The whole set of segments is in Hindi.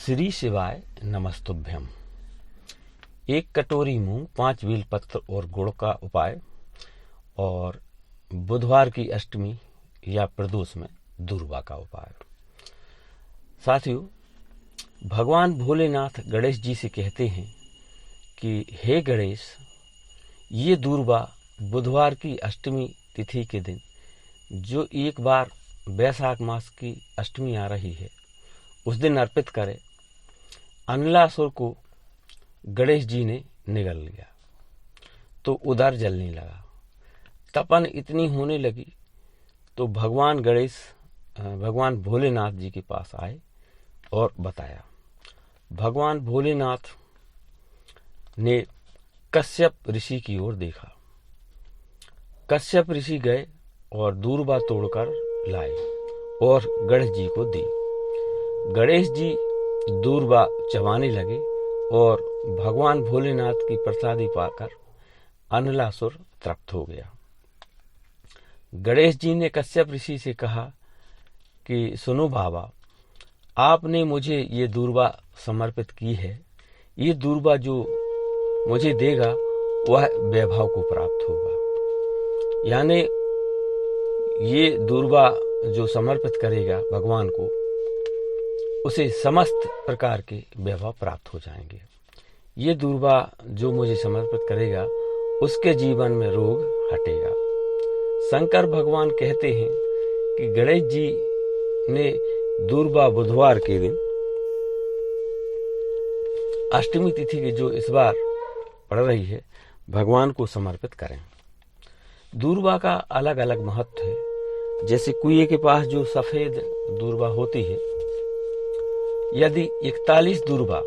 श्री शिवाय नमस्तुभ्यम। एक कटोरी मूंग, 5 बेलपत्र और गुड़ का उपाय, और बुधवार की अष्टमी या प्रदोष में दूर्वा का उपाय। साथियों, भगवान भोलेनाथ गणेश जी से कहते हैं कि हे गणेश, ये दूर्वा बुधवार की अष्टमी तिथि के दिन, जो एक बार वैशाख मास की अष्टमी आ रही है, उस दिन अर्पित करें। अनलासुर को गणेश जी ने निगल लिया तो उधर जलने लगा। तपन इतनी होने लगी तो भगवान भोलेनाथ जी के पास आए और बताया। भगवान भोलेनाथ ने कश्यप ऋषि की ओर देखा। कश्यप ऋषि गए और दूर्वा तोड़कर लाए और गणेश जी को दी। गणेश जी दूर्वा चबाने लगे और भगवान भोलेनाथ की प्रसादी पाकर अनलासुर तृप्त हो गया। गणेश जी ने कश्यप ऋषि से कहा कि सुनो बाबा, आपने मुझे ये दूर्वा समर्पित की है। ये दूर्वा जो मुझे देगा वह वैभव को प्राप्त होगा। यानी ये दूर्वा जो समर्पित करेगा भगवान को, उसे समस्त प्रकार के वैभव प्राप्त हो जाएंगे। ये दूर्वा जो मुझे समर्पित करेगा, उसके जीवन में रोग हटेगा। शंकर भगवान कहते हैं कि गणेश जी ने दूर्वा बुधवार के दिन अष्टमी तिथि की जो इस बार पड़ रही है, भगवान को समर्पित करें। दूर्वा का अलग अलग महत्व है। जैसे कुएं के पास जो सफेद दूर्वा होती है, यदि 41 दूर्वा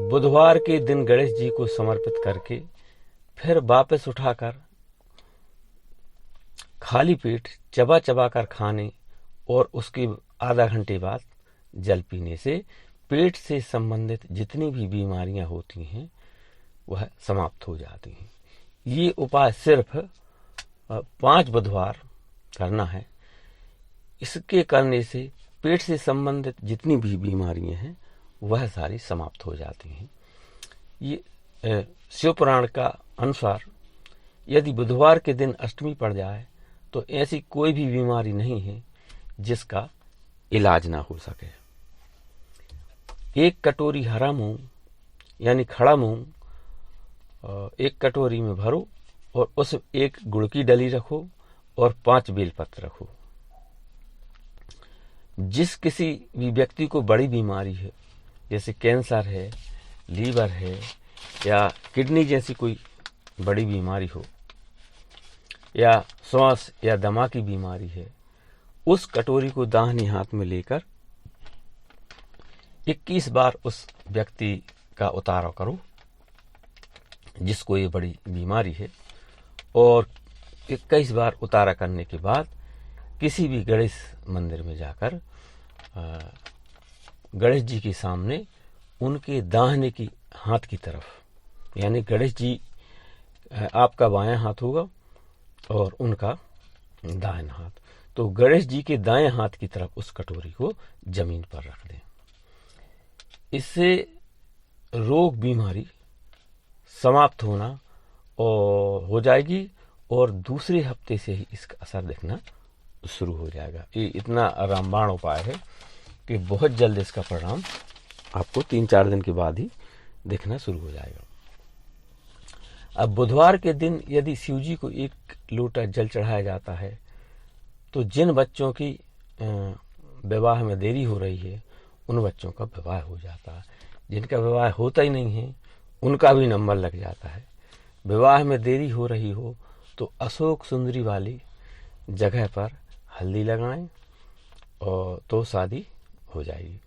बुधवार के दिन गणेश जी को समर्पित करके फिर वापस उठाकर खाली पेट चबा चबा कर खाने और उसके आधा घंटे बाद जल पीने से पेट से संबंधित जितनी भी बीमारियां होती हैं वह समाप्त हो जाती हैं। ये उपाय सिर्फ 5 बुधवार करना है। इसके करने से पेट से संबंधित जितनी भी बीमारियां हैं वह सारी समाप्त हो जाती हैं। ये शिव पुराण का अनुसार यदि बुधवार के दिन अष्टमी पड़ जाए तो ऐसी कोई भी बीमारी नहीं है जिसका इलाज ना हो सके। एक कटोरी हरा मूंग यानी खड़ा मूंग एक कटोरी में भरो और उस एक गुड़ की डली रखो और 5 बेलपत्र रखो। जिस किसी भी व्यक्ति को बड़ी बीमारी है, जैसे कैंसर है, लीवर है या किडनी जैसी कोई बड़ी बीमारी हो, या श्वास या दमा की बीमारी है, उस कटोरी को दाहिने हाथ में लेकर 21 बार उस व्यक्ति का उतारा करो जिसको ये बड़ी बीमारी है। और 21 बार उतारा करने के बाद किसी भी गणेश मंदिर में जाकर गणेश जी के सामने उनके दाहिने की हाथ की तरफ, यानी गणेश जी आपका बायां हाथ होगा और उनका दाहिना हाथ, तो गणेश जी के दाएं हाथ की तरफ उस कटोरी को जमीन पर रख दें। इससे रोग बीमारी समाप्त होना और हो जाएगी और दूसरे हफ्ते से ही इसका असर दिखना शुरू हो जाएगा। ये इतना रामबाण उपाय है कि बहुत जल्द इसका परिणाम आपको 3-4 दिन के बाद ही दिखना शुरू हो जाएगा। अब बुधवार के दिन यदि शिव जी को 1 लोटा जल चढ़ाया जाता है तो जिन बच्चों की विवाह में देरी हो रही है, उन बच्चों का विवाह हो जाता है। जिनका विवाह होता ही नहीं है, उनका भी नंबर लग जाता है। विवाह में देरी हो रही हो तो अशोक सुंदरी वाली जगह पर हल्दी लगाएं और तो शादी हो जाएगी।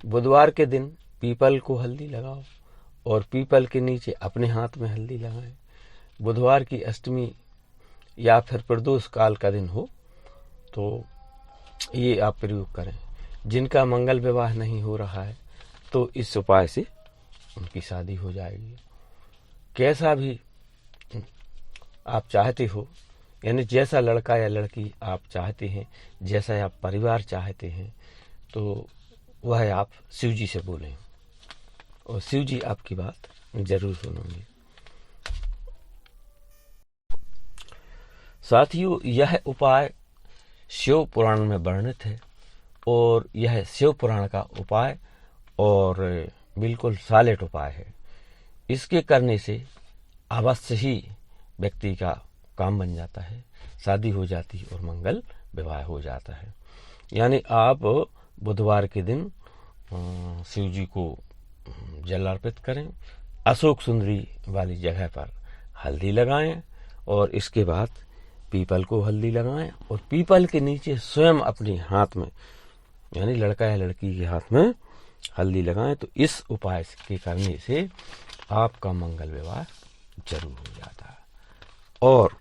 बुधवार के दिन पीपल को हल्दी लगाओ और पीपल के नीचे अपने हाथ में हल्दी लगाएं। बुधवार की अष्टमी या फिर प्रदोष काल का दिन हो तो ये आप प्रयोग करें। जिनका मंगल विवाह नहीं हो रहा है तो इस उपाय से उनकी शादी हो जाएगी। कैसा भी आप चाहते हो, यानी जैसा लड़का या लड़की आप चाहते हैं, जैसा आप परिवार चाहते हैं, तो वह आप शिव जी से बोलें और शिव जी आपकी बात जरूर सुनेंगे। साथियों, यह उपाय शिव पुराण में वर्णित है और यह शिव पुराण का उपाय और बिल्कुल सॉलिड उपाय है। इसके करने से अवश्य ही व्यक्ति का काम बन जाता है, शादी हो जाती है और मंगल विवाह हो जाता है। यानी आप बुधवार के दिन शिव जी को जल अर्पित करें, अशोक सुंदरी वाली जगह पर हल्दी लगाएं और इसके बाद पीपल को हल्दी लगाएं और पीपल के नीचे स्वयं अपने हाथ में, यानी लड़का या लड़की के हाथ में हल्दी लगाएं। तो इस उपाय के करने से आपका मंगल विवाह जरूर हो जाता है। और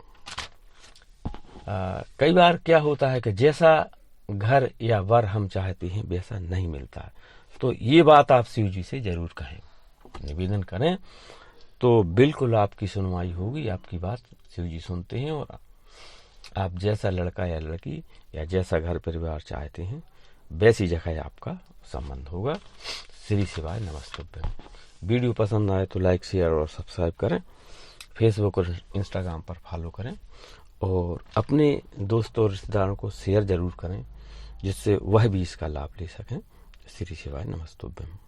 कई बार क्या होता है कि जैसा घर या वर हम चाहते हैं वैसा नहीं मिलता है, तो ये बात आप शिव जी से जरूर कहें, निवेदन करें, तो बिल्कुल आपकी सुनवाई होगी। आपकी बात शिव जी सुनते हैं और आप जैसा लड़का या लड़की या जैसा घर परिवार चाहते हैं वैसी जगह आपका संबंध होगा। श्री शिवाय नमस्तुभ्यम। वीडियो पसंद आए तो लाइक, शेयर और सब्सक्राइब करें। फेसबुक और इंस्टाग्राम पर फॉलो करें और अपने दोस्तों और रिश्तेदारों को शेयर जरूर करें, जिससे वह भी इसका लाभ ले सकें। श्री शिवाय नमस्तुभ्यम।